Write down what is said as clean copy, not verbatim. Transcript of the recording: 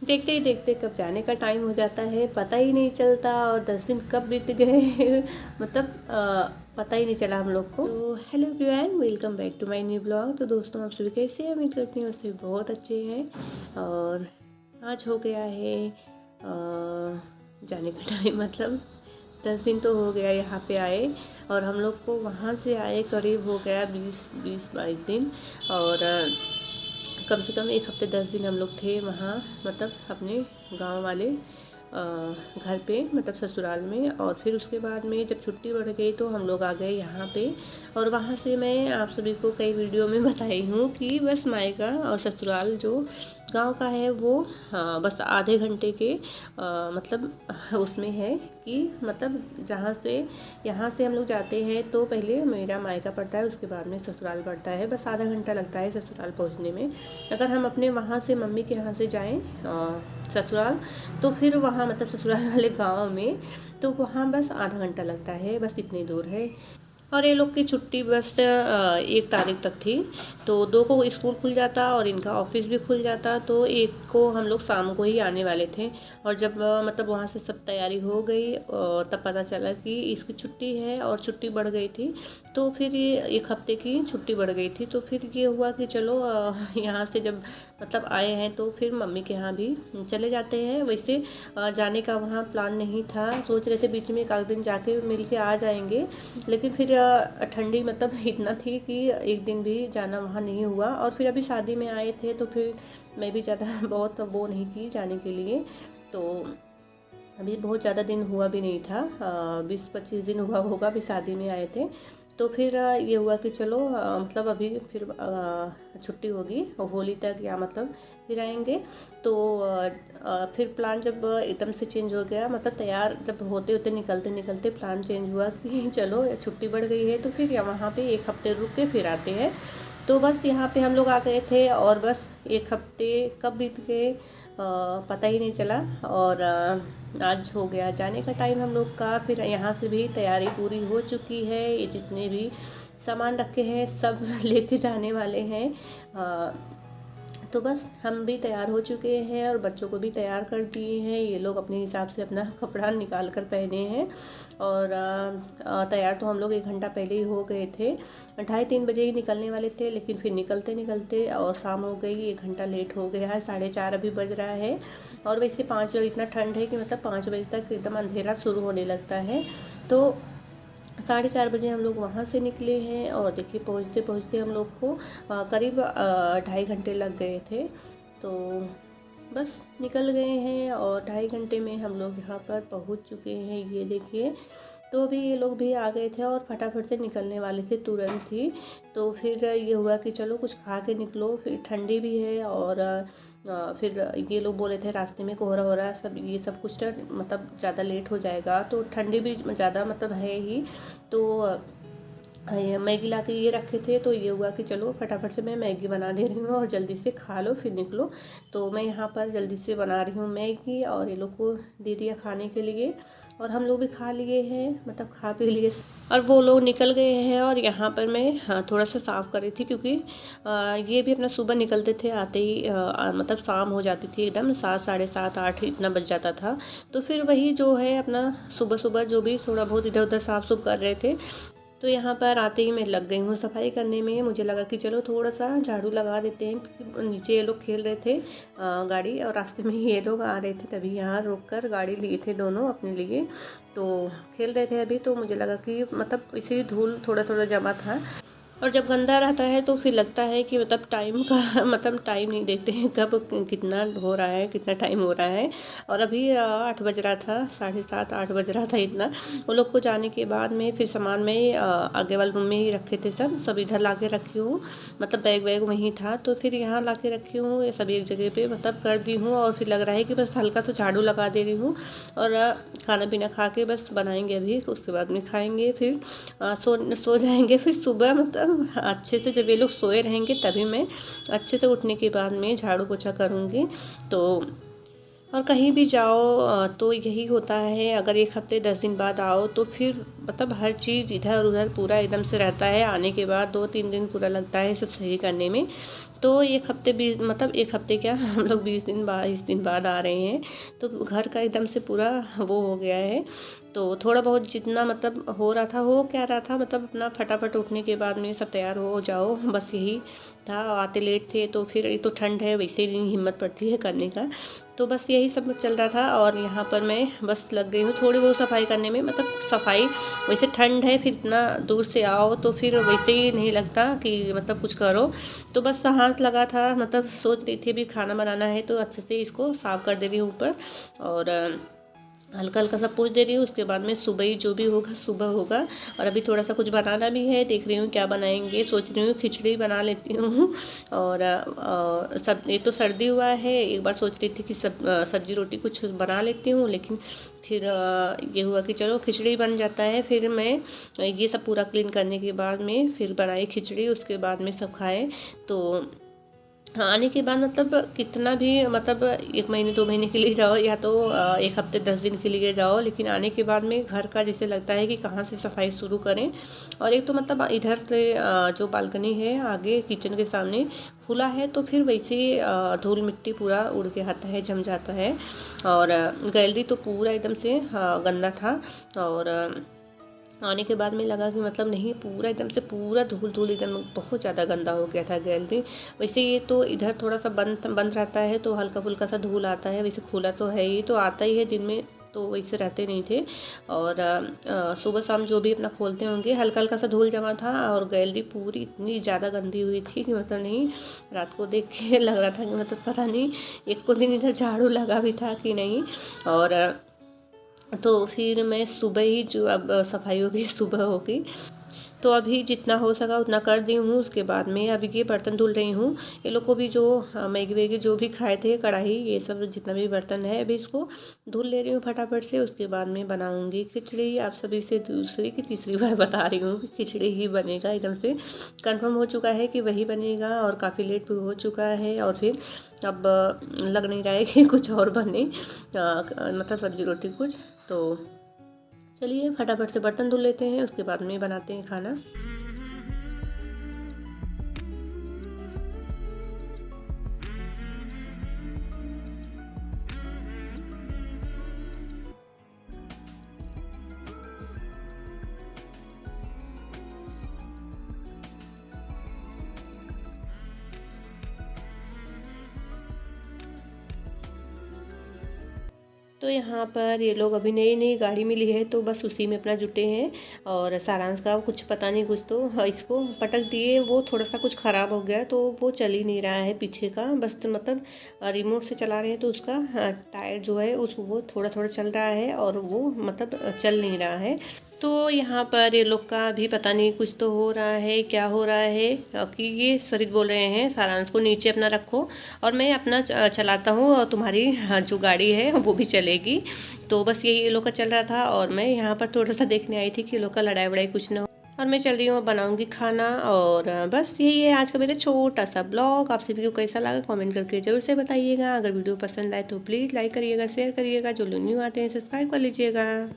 देखते ही देखते कब जाने का टाइम हो जाता है पता ही नहीं चलता, और 10 दिन कब बीत गए मतलब पता ही नहीं चला हम लोग को। तो hello everyone, welcome back to my new blog. तो दोस्तों, आप सभी कैसे हैं? उम्मीद करती हूँ उससे बहुत अच्छे हैं। और आज हो गया है जाने का टाइम, मतलब 10 दिन तो हो गया यहाँ पे आए, और हम लोग को वहाँ से आए करीब हो गया 20-22 दिन। और कम से कम 1 हफ्ते 10 दिन हम लोग थे वहाँ, मतलब अपने गांव वाले घर पे, मतलब ससुराल में। और फिर उसके बाद में जब छुट्टी बढ़ गई तो हम लोग आ गए यहाँ पे। और वहाँ से मैं आप सभी को कई वीडियो में बताई हूँ कि बस मायका और ससुराल जो गांव का है वो बस आधे घंटे के मतलब उसमें है कि मतलब जहाँ से यहाँ से हम लोग जाते हैं तो पहले मेरा मायका पड़ता है, उसके बाद में ससुराल पड़ता है। बस आधा घंटा लगता है ससुराल पहुँचने में। अगर हम अपने वहाँ से मम्मी के यहाँ से जाएँ ससुराल, तो फिर वहाँ मतलब ससुराल वाले गांव में, तो वहाँ बस आधा घंटा लगता है, बस इतनी दूर है। और ये लोग की छुट्टी बस 1 तारीख तक थी, तो 2 को स्कूल खुल जाता और इनका ऑफिस भी खुल जाता, तो 1 को हम लोग शाम को ही आने वाले थे। और जब मतलब वहाँ से सब तैयारी हो गई तब पता चला कि इसकी छुट्टी है, और छुट्टी बढ़ गई थी। तो फिर ये 1 हफ्ते की छुट्टी बढ़ गई थी, तो फिर ये हुआ कि चलो यहाँ से जब मतलब आए हैं तो फिर मम्मी के यहाँ भी चले जाते हैं। वैसे जाने का वहाँ प्लान नहीं था, सोच रहे थे बीच में 1 दिन जाके मिल के आ जाएंगे, लेकिन फिर ठंडी मतलब इतना थी कि एक दिन भी जाना वहाँ नहीं हुआ। और फिर अभी शादी में आए थे तो फिर मैं भी ज़्यादा बहुत वो नहीं की जाने के लिए। तो अभी बहुत ज़्यादा दिन हुआ भी नहीं था, 20-25 दिन हुआ होगा, अभी शादी में आए थे। तो फिर ये हुआ कि चलो मतलब अभी फिर छुट्टी होगी होली तक, या मतलब फिर आएंगे। तो फिर प्लान जब एकदम से चेंज हो गया, मतलब तैयार जब होते होते निकलते निकलते प्लान चेंज हुआ कि चलो छुट्टी बढ़ गई है तो फिर वहाँ पे 1 हफ्ते रुक के फिर आते हैं। तो बस यहाँ पे हम लोग आ गए थे, और बस 1 हफ्ते कब बीत गए पता ही नहीं चला। और आज हो गया जाने का टाइम हम लोग का। फिर यहाँ से भी तैयारी पूरी हो चुकी है, ये जितने भी सामान रखे हैं सब लेके जाने वाले हैं। तो बस हम भी तैयार हो चुके हैं और बच्चों को भी तैयार कर दिए हैं। ये लोग अपने हिसाब से अपना कपड़ा निकाल कर पहने हैं। और तैयार तो हम लोग 1 घंटा पहले ही हो गए थे, 2:30-3 बजे ही निकलने वाले थे, लेकिन फिर निकलते निकलते और शाम हो गई, 1 घंटा लेट हो गया है, 4:30 अभी बज रहा है। और वैसे 5 बजे इतना ठंड है कि मतलब 5 बजे तक एकदम अंधेरा शुरू होने लगता है। तो 4:30 बजे हम लोग वहाँ से निकले हैं, और देखिए पहुँचते पहुँचते हम लोग को करीब 2.5 घंटे लग गए थे। तो बस निकल गए हैं, और 2.5 घंटे में हम लोग यहाँ पर पहुँच चुके हैं, ये देखिए। तो अभी ये लोग भी आ गए थे और फटाफट से निकलने वाले थे तुरंत ही। तो फिर ये हुआ कि चलो कुछ खा के निकलो, फिर ठंडी भी है। और फिर ये लोग बोले थे रास्ते में कोहरा हो रहा है, सब ये सब कुछ मतलब ज़्यादा लेट हो जाएगा, तो ठंडी भी ज़्यादा मतलब है ही। तो मैगी ला के ये रखे थे, तो ये हुआ कि चलो फटाफट से मैं मैगी बना दे रही हूँ और जल्दी से खा लो फिर निकलो। तो मैं यहाँ पर जल्दी से बना रही हूँ मैगी, और ये लोग को दे दिया खाने के लिए, और हम लोग भी खा लिए हैं, मतलब खा पी लिए, और वो लोग निकल गए हैं। और यहाँ पर मैं थोड़ा सा साफ़ कर रही थी, क्योंकि ये भी अपना सुबह निकलते थे, आते ही मतलब शाम हो जाती थी, एकदम 7, 7:30, 8 इतना बज जाता था। तो फिर वही जो है अपना सुबह सुबह जो भी थोड़ा बहुत इधर उधर साफ़ सुफ कर रहे थे। तो यहाँ पर आते ही मैं लग गई हूँ सफाई करने में। मुझे लगा कि चलो थोड़ा सा झाड़ू लगा देते हैं, क्योंकि नीचे ये लोग खेल रहे थे गाड़ी, और रास्ते में ये लोग आ रहे थे, तभी यहाँ रोक कर गाड़ी लिए थे दोनों अपने लिए। तो खेल रहे थे अभी, तो मुझे लगा कि मतलब इसी धूल थोड़ा थोड़ा जमा था। और जब गंदा रहता है तो फिर लगता है कि मतलब टाइम का मतलब टाइम नहीं देखते हैं कब कितना हो रहा है, कितना टाइम हो रहा है। और अभी 8 बज रहा था, 7:30 8 बज रहा था इतना। वो लोग को जाने के बाद में फिर सामान में आगे वाले रूम में ही रखे थे, सब इधर ला के रखी हूँ, मतलब बैग वैग वहीं था, तो फिर यहाँ ला के रखी हूँ, ये सब एक जगह पे मतलब कर दी हूँ। और फिर लग रहा है कि बस हल्का सा झाड़ू लगा दे रही हूँ, और खाना पीना खा के बस बनाएंगे अभी, उसके बाद में खाएंगे, फिर सो जाएंगे। फिर सुबह मतलब अच्छे से जब ये लोग सोए रहेंगे तभी मैं अच्छे से उठने के बाद में झाड़ू पोछा करूँगी। तो और कहीं भी जाओ तो यही होता है, अगर 1 हफ्ते 10 दिन बाद आओ तो फिर मतलब हर चीज़ इधर उधर पूरा एकदम से रहता है। आने के बाद 2-3 दिन पूरा लगता है सब सही करने में। तो 1 हफ्ते मतलब 1 हफ्ते क्या हम लोग 20 दिन बाद आ रहे हैं। तो घर का एकदम से पूरा वो हो गया है। तो थोड़ा बहुत जितना मतलब हो रहा था, हो क्या रहा था, मतलब अपना फटाफट उठने के बाद में सब तैयार हो जाओ, बस यही था। आते लेट थे तो फिर एक तो ठंड है, वैसे ही नहीं हिम्मत पड़ती है करने का। तो बस यही सब चल रहा था और यहाँ पर मैं बस लग गई हूँ थोड़ी बहुत सफाई करने में। मतलब सफाई, वैसे ठंड है, फिर इतना दूर से आओ तो फिर वैसे ही नहीं लगता कि मतलब कुछ करो। तो बस हाथ लगा था, मतलब सोच रही थी अभी खाना बनाना है तो अच्छे से इसको साफ़ कर दे रही हूँ ऊपर, और हल्का हल्का सा पोंछ दे रही हूँ। उसके बाद में सुबह ही जो भी होगा सुबह होगा। और अभी थोड़ा सा कुछ बनाना भी है, देख रही हूँ क्या बनाएंगे। सोच रही हूँ खिचड़ी बना लेती हूँ। और सब, ये तो सर्दी हुआ है, एक बार सोच रही थी कि सब्जी रोटी कुछ बना लेती हूँ, लेकिन फिर ये हुआ कि चलो खिचड़ी बन जाता है। फिर मैं ये सब पूरा क्लीन करने के बाद में फिर बनाई खिचड़ी। उसके बाद में सब खाए। तो हाँ, आने के बाद मतलब कितना भी मतलब 1 महीने 2 महीने के लिए जाओ या तो 1 हफ्ते 10 दिन के लिए जाओ, लेकिन आने के बाद में घर का जैसे लगता है कि कहाँ से सफाई शुरू करें। और एक तो मतलब इधर से जो बालकनी है आगे किचन के सामने खुला है, तो फिर वैसे ही धूल मिट्टी पूरा उड़ के आता है, जम जाता है। और गैलरी तो पूरा एकदम से गंदा था। और आने के बाद में लगा कि मतलब नहीं, पूरा एकदम से पूरा धूल धूल एकदम बहुत ज़्यादा गंदा हो गया था गैलरी। वैसे ये तो इधर थोड़ा सा बंद बंद रहता है तो हल्का फुल्का सा धूल आता है, वैसे खुला तो है ही, तो आता ही है दिन में, तो वैसे रहते नहीं थे। और सुबह शाम जो भी अपना खोलते होंगे हल्का हल्का सा धूल जमा था। और गैलरी पूरी इतनी ज़्यादा गंदी हुई थी कि मतलब नहीं, रात को देख के लग रहा था कि मतलब पता नहीं एक को दिन इधर झाड़ू लगा भी था कि नहीं। और तो फिर मैं सुबह ही जो अब सफाई होगी सुबह होगी, तो अभी जितना हो सका उतना कर दी हूँ। उसके बाद में अभी ये बर्तन धुल रही हूँ। ये लोग को भी जो मैगी वैगी जो भी खाए थे, कढ़ाई, ये सब जितना भी बर्तन है अभी इसको धुल ले रही हूँ फटाफट से। उसके बाद में बनाऊँगी खिचड़ी। आप सभी से दूसरी की तीसरी बार बता रही हूँ कि खिचड़ी ही बनेगा, एकदम से कंफर्म हो चुका है कि वही बनेगा। और काफ़ी लेट भी हो चुका है और फिर अब लग नहीं रहा है कि कुछ और बने, मतलब सब्जी रोटी कुछ। तो चलिए फटाफट से बर्तन धुल लेते हैं, उसके बाद में बनाते हैं खाना। तो यहाँ पर ये लोग अभी नई नई गाड़ी मिली है तो बस उसी में अपना जुटे हैं। और सारांश का कुछ पता नहीं, कुछ तो इसको पटक दिए, वो थोड़ा सा कुछ ख़राब हो गया तो वो चल ही नहीं रहा है पीछे का, बस तो मतलब रिमोट से चला रहे हैं तो उसका टायर जो है उस वो थोड़ा थोड़ा चल रहा है और वो मतलब चल नहीं रहा है। तो यहाँ पर ये लोग का भी पता नहीं, कुछ तो हो रहा है, क्या हो रहा है कि ये सरित बोल रहे हैं सारांश को नीचे अपना रखो और मैं अपना चलाता हूँ और तुम्हारी जो गाड़ी है वो भी चलेगी। तो बस यही ये लोग का चल रहा था और मैं यहाँ पर थोड़ा सा देखने आई थी कि ये लोग का लड़ाई वड़ाई कुछ ना हो। और मैं चल रही हूँ, बनाऊंगी खाना। और बस यही है आज का मेरा छोटा सा ब्लॉग। आप सभी को कैसा लगा कमेंट करके जरूर से बताइएगा। अगर वीडियो पसंद आए तो प्लीज़ लाइक करिएगा, शेयर करिएगा। जो लोग न्यू आते हैं सब्सक्राइब कर लीजिएगा।